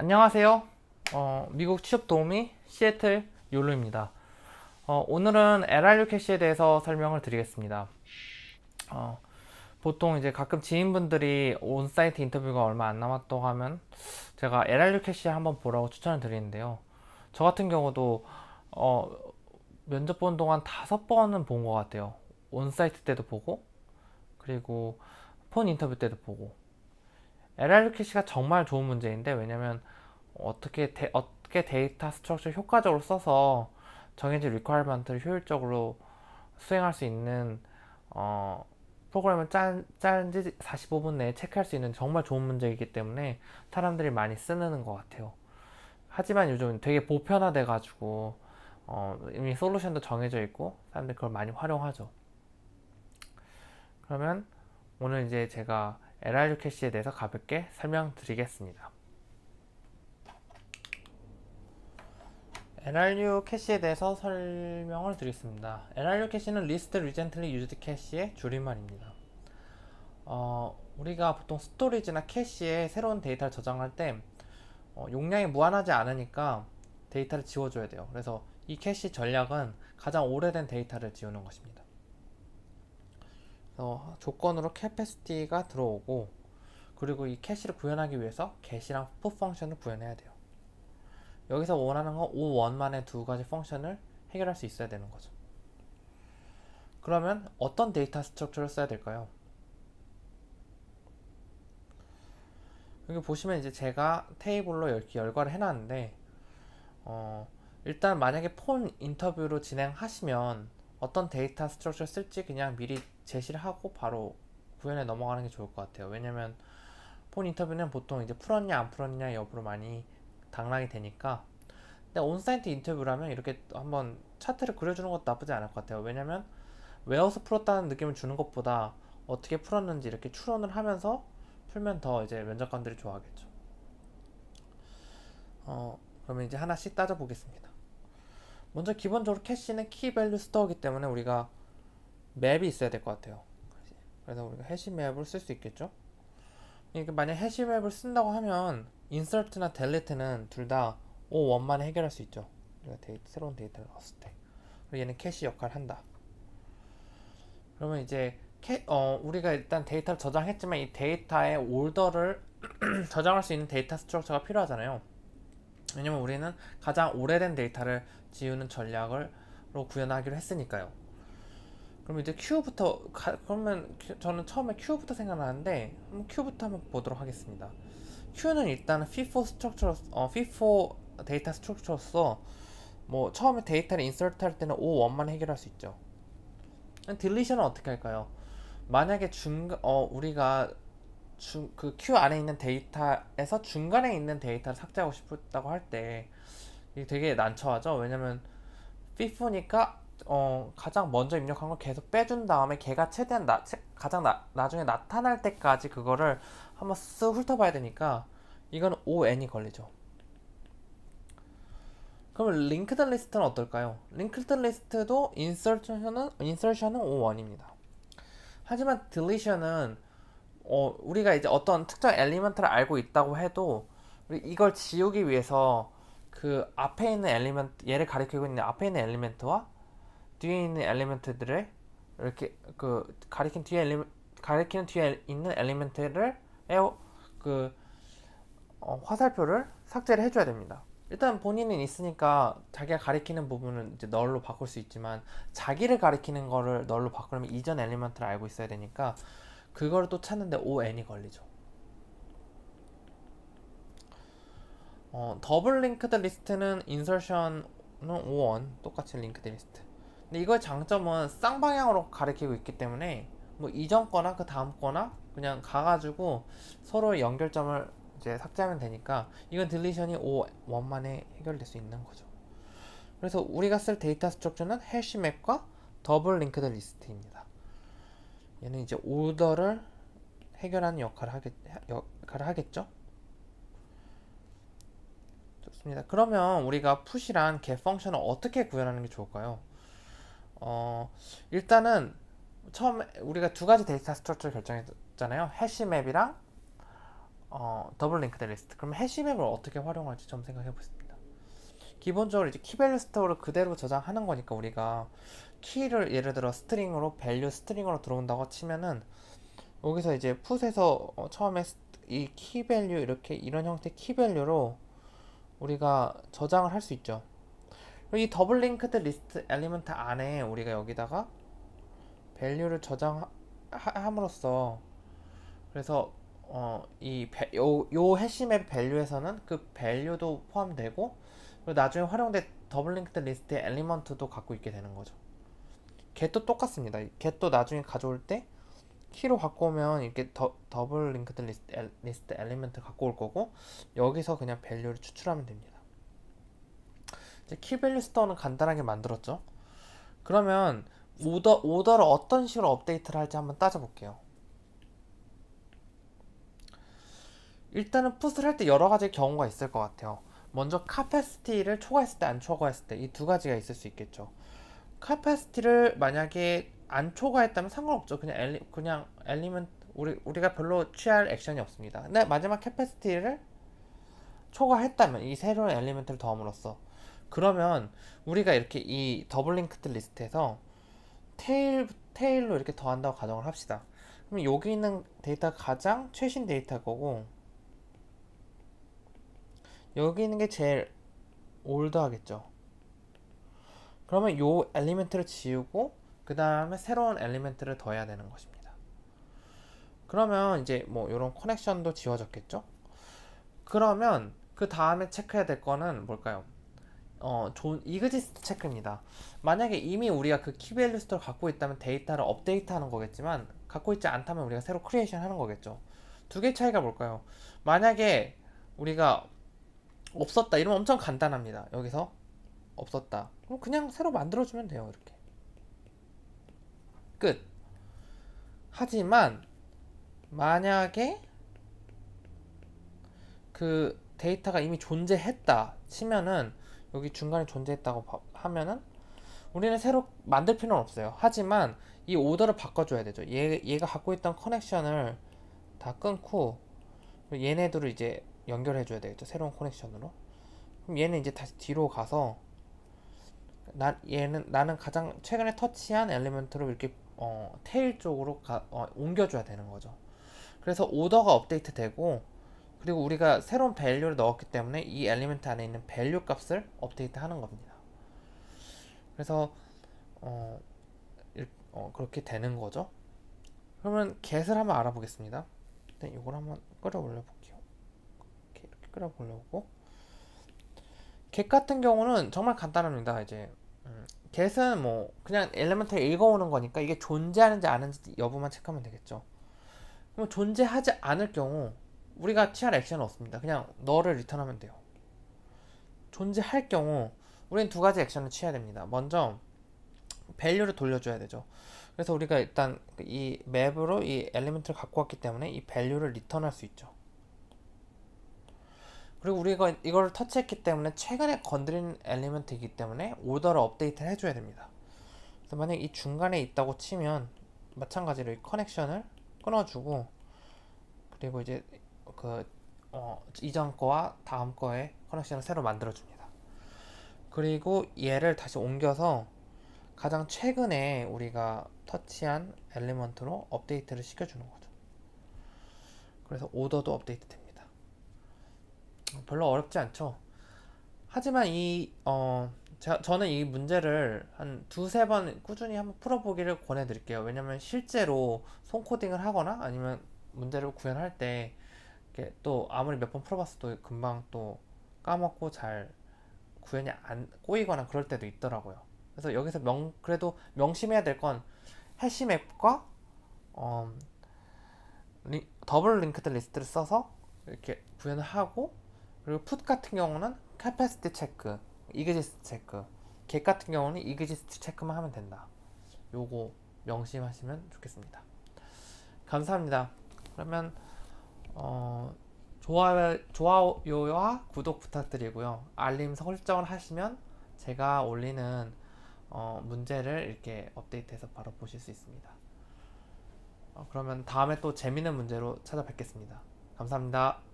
안녕하세요. 미국 취업 도우미 시애틀 욜로입니다. 오늘은 LRU 캐시에 대해서 설명을 드리겠습니다. 어, 보통 이제 가끔 지인분들이 온사이트 인터뷰가 얼마 안 남았다고 하면 제가 LRU 캐시 한번 보라고 추천을 드리는데요. 저 같은 경우도 어, 면접 본 동안 5번은 본 것 같아요. 온사이트 때도 보고 그리고 폰 인터뷰 때도 보고 LRU 캐시가 정말 좋은 문제인데 왜냐면 어떻게 데이터 스트럭처 효과적으로 써서 정해진 리퀘어먼트를 효율적으로 수행할 수 있는 어, 프로그램을 짠지 45분 내에 체크할 수 있는 정말 좋은 문제이기 때문에 사람들이 많이 쓰는 것 같아요. 하지만 요즘 되게 보편화돼 가지고 이미 솔루션도 정해져 있고 사람들이 그걸 많이 활용하죠. 그러면 오늘 이제 제가 LRU 캐시에 대해서 가볍게 설명드리겠습니다. LRU 캐시에 대해서 설명을 드리겠습니다. LRU 캐시는 Least Recently Used Cache의 줄임말입니다. 우리가 보통 스토리지나 캐시에 새로운 데이터를 저장할 때 용량이 무한하지 않으니까 데이터를 지워줘야 돼요. 그래서 이 캐시 전략은 가장 오래된 데이터를 지우는 것입니다. 그래서 조건으로 capacity가 들어오고 그리고 이 캐시를 구현하기 위해서 get이랑 put 펑션을 구현해야 돼요. 여기서 원하는 건 O1만의 두 가지 펑션을 해결할 수 있어야 되는 거죠. 그러면 어떤 데이터 스트럭처를 써야 될까요? 여기 보시면 이제 제가 테이블로 이렇게 열거를 해놨는데 일단 만약에 폰 인터뷰로 진행하시면 어떤 데이터 스트럭처를 쓸지 그냥 미리 제시를 하고 바로 구현에 넘어가는 게 좋을 것 같아요. 왜냐면 폰 인터뷰는 보통 이제 풀었냐 안 풀었냐 여부로 많이 당락이 되니까. 근데 온사이트 인터뷰라면 이렇게 한번 차트를 그려주는 것도 나쁘지 않을 것 같아요. 왜냐면 외워서 풀었다는 느낌을 주는 것보다 어떻게 풀었는지 이렇게 추론을 하면서 풀면 더 이제 면접관들이 좋아하겠죠. 그러면 이제 하나씩 따져보겠습니다. 먼저 기본적으로 캐시는 키밸류 스토어이기 때문에 우리가 맵이 있어야 될 것 같아요. 그래서 우리가 해시 맵을 쓸 수 있겠죠. 그러니까 만약 해시 맵을 쓴다고 하면 인서트나 델리트는 둘 다 O1만에 해결할 수 있죠. 우리가 새로운 데이터를 넣었을 때. 그리고 얘는 캐시 역할을 한다. 그러면 이제 우리가 일단 데이터를 저장했지만 이 데이터의 올더를 저장할 수 있는 데이터 스트럭처가 필요하잖아요. 왜냐면 우리는 가장 오래된 데이터를 지우는 전략으로 구현하기로 했으니까요. 그럼 이제 그러면 저는 처음에 Q부터 생각나는데 Q부터 한번 보도록 하겠습니다. Q는 일단 FIFO 데이터 스트럭처로서 뭐 처음에 데이터를 인서트 할 때는 O1만 해결할 수 있죠. 딜리션은 어떻게 할까요? 만약에 우리가 그 Q 안에 있는 데이터에서 중간에 있는 데이터를 삭제하고 싶다고 할 때 이게 되게 난처하죠. 왜냐면 FIFO니까 가장 먼저 입력한 걸 계속 빼준 다음에 걔가 최대한 가장 나중에 나타날 때까지 그거를 한번 쓱 훑어봐야 되니까 이건 ON이 걸리죠. 그럼 링크드 리스트는 어떨까요? 링크드 리스트도 인서션은 O1입니다. 하지만 deletion은 우리가 이제 어떤 특정 엘리먼트를 알고 있다고 해도 우리 이걸 지우기 위해서 그 앞에 있는 얘를 가리키고 있는 앞에 있는 엘리먼트와 뒤에 있는 엘리먼트들을 이렇게 가리키는 뒤에 있는 엘리먼트를 그 화살표를 삭제를 해줘야 됩니다. 일단 본인은 있으니까 자기가 가리키는 부분은 이제 널로 바꿀 수 있지만 자기를 가리키는 거를 널로 바꾸려면 이전 엘리먼트를 알고 있어야 되니까 그걸 또 찾는데 ON이 걸리죠. 더블 링크드 리스트는 인서션은 O1 똑같이 링크드 리스트. 근데 이거의 장점은 쌍방향으로 가리키고 있기 때문에 뭐 이전 거나 그 다음 거나 그냥 가가지고 서로 연결점을 이제 삭제하면 되니까 이건 딜리션이 O1만에 해결될 수 있는 거죠. 그래서 우리가 쓸 데이터 스트럭처는 해시맵과 더블 링크드 리스트입니다. 얘는 이제 오더를 해결하는 역할을 하겠죠. 좋습니다. 그러면 우리가 푸시란 get 펑션을 어떻게 구현하는 게 좋을까요? 일단은 처음에 우리가 두 가지 데이터 스트럭처를 결정했잖아요. 해시맵이랑 더블 링크드 리스트. 그럼 해시맵을 어떻게 활용할지 좀 생각해 보겠습니다. 기본적으로 이제 키밸류 스토어를 그대로 저장하는 거니까 우리가 키를 예를 들어 스트링으로 밸류 스트링으로 들어온다고 치면은 여기서 이제 풋에서 처음에 이 키밸류 이렇게 이런 형태의 키밸류로 우리가 저장을 할 수 있죠. 이 더블 링크드 리스트 엘리먼트 안에 우리가 여기다가 밸류를 저장함으로써 그래서 요 해시맵 밸류에서는 그 밸류도 포함되고 그리고 나중에 활용된 더블 링크드 리스트의 엘리먼트도 갖고 있게 되는 거죠. get도 똑같습니다. get도 나중에 가져올 때 키로 갖고 오면 이렇게 더블 링크드 리스트 엘리먼트 갖고 올 거고 여기서 그냥 밸류를 추출하면 됩니다. 이제 키밸류 스토어는 간단하게 만들었죠. 그러면 오더를 어떤 식으로 업데이트를 할지 한번 따져볼게요. 일단은 풋을 할 때 여러 가지 경우가 있을 것 같아요. 먼저 카패시티를 초과했을 때 안 초과했을 때 이 두 가지가 있을 수 있겠죠. 카패시티를 만약에 안 초과했다면 상관없죠. 그냥 엘리먼트 우리가 별로 취할 액션이 없습니다. 근데 마지막 캐패시티를 초과했다면 이 새로운 엘리먼트를 더함으로써 그러면 우리가 이렇게 이 더블 링크드 리스트에서 테일로 이렇게 더한다고 가정을 합시다. 그럼 여기 있는 데이터가 가장 최신 데이터일 거고 여기 있는 게 제일 올드하겠죠. 그러면 요 엘리멘트를 지우고 그 다음에 새로운 엘리멘트를 더해야 되는 것입니다. 그러면 이제 뭐 이런 커넥션도 지워졌겠죠. 그러면 그 다음에 체크해야 될 거는 뭘까요? 이그지스트 체크입니다. 만약에 이미 우리가 그 키밸류 스토어를 갖고 있다면 데이터를 업데이트하는 거겠지만 갖고 있지 않다면 우리가 새로 크리에이션 하는 거겠죠. 두 개의 차이가 뭘까요? 만약에 우리가 없었다 이러면 엄청 간단합니다. 여기서 없었다 그럼 그냥 새로 만들어주면 돼요. 이렇게 끝. 하지만 만약에 그 데이터가 이미 존재했다 치면은 여기 중간에 존재했다고 하면은 우리는 새로 만들 필요는 없어요. 하지만 이 오더를 바꿔줘야 되죠. 얘가 갖고 있던 커넥션을 다 끊고 얘네들을 이제 연결해줘야 되겠죠. 새로운 커넥션으로. 그럼 얘는 이제 다시 뒤로 가서 나는 가장 최근에 터치한 엘리먼트로 이렇게 테일 쪽으로 옮겨줘야 되는 거죠. 그래서 오더가 업데이트 되고 그리고 우리가 새로운 밸류를 넣었기 때문에 이 엘리먼트 안에 있는 밸류 값을 업데이트 하는 겁니다. 그래서 그렇게 되는 거죠. 그러면 get을 한번 알아보겠습니다. 일단 이걸 한번 끌어올려 볼게요. 이렇게 끌어올려보고 get 같은 경우는 정말 간단합니다. 이제 get은 뭐 그냥 엘리먼트를 읽어오는 거니까 이게 존재하는지 아닌지 여부만 체크하면 되겠죠. 그럼 존재하지 않을 경우 우리가 취할 액션은 없습니다. 그냥 너를 리턴하면 돼요. 존재할 경우 우리는 두 가지 액션을 취해야 됩니다. 먼저 밸류를 돌려줘야 되죠. 그래서 우리가 일단 이 맵으로 이 엘리먼트를 갖고 왔기 때문에 이 밸류를 리턴할 수 있죠. 그리고 우리가 이걸 터치했기 때문에 최근에 건드린 엘리먼트이기 때문에 오더를 업데이트를 해줘야 됩니다. 그래서 만약 이 중간에 있다고 치면 마찬가지로 이 커넥션을 끊어주고 그리고 이제 이전 거와 다음 거의 커넥션을 새로 만들어줍니다. 그리고 얘를 다시 옮겨서 가장 최근에 우리가 터치한 엘리먼트로 업데이트를 시켜주는 거죠. 그래서 오더도 업데이트 됩니다. 별로 어렵지 않죠. 하지만 저는 이 문제를 한 두세 번 꾸준히 한번 풀어보기를 권해드릴게요. 왜냐면 실제로 손코딩을 하거나 아니면 문제를 구현할 때 또 아무리 몇 번 풀어봤어도 금방 또 까먹고 잘 구현이 안 꼬이거나 그럴 때도 있더라고요. 그래서 여기서 그래도 명심해야 될 건 해시맵과 더블 링크드 리스트를 써서 이렇게 구현을 하고 그리고 풋 같은 경우는 capacity 체크, exist 체크, get 같은 경우는 exist 체크만 하면 된다. 요거 명심하시면 좋겠습니다. 감사합니다. 그러면 좋아요와 구독 부탁드리고요. 알림 설정을 하시면 제가 올리는 문제를 이렇게 업데이트해서 바로 보실 수 있습니다. 그러면 다음에 또 재밌는 문제로 찾아뵙겠습니다. 감사합니다.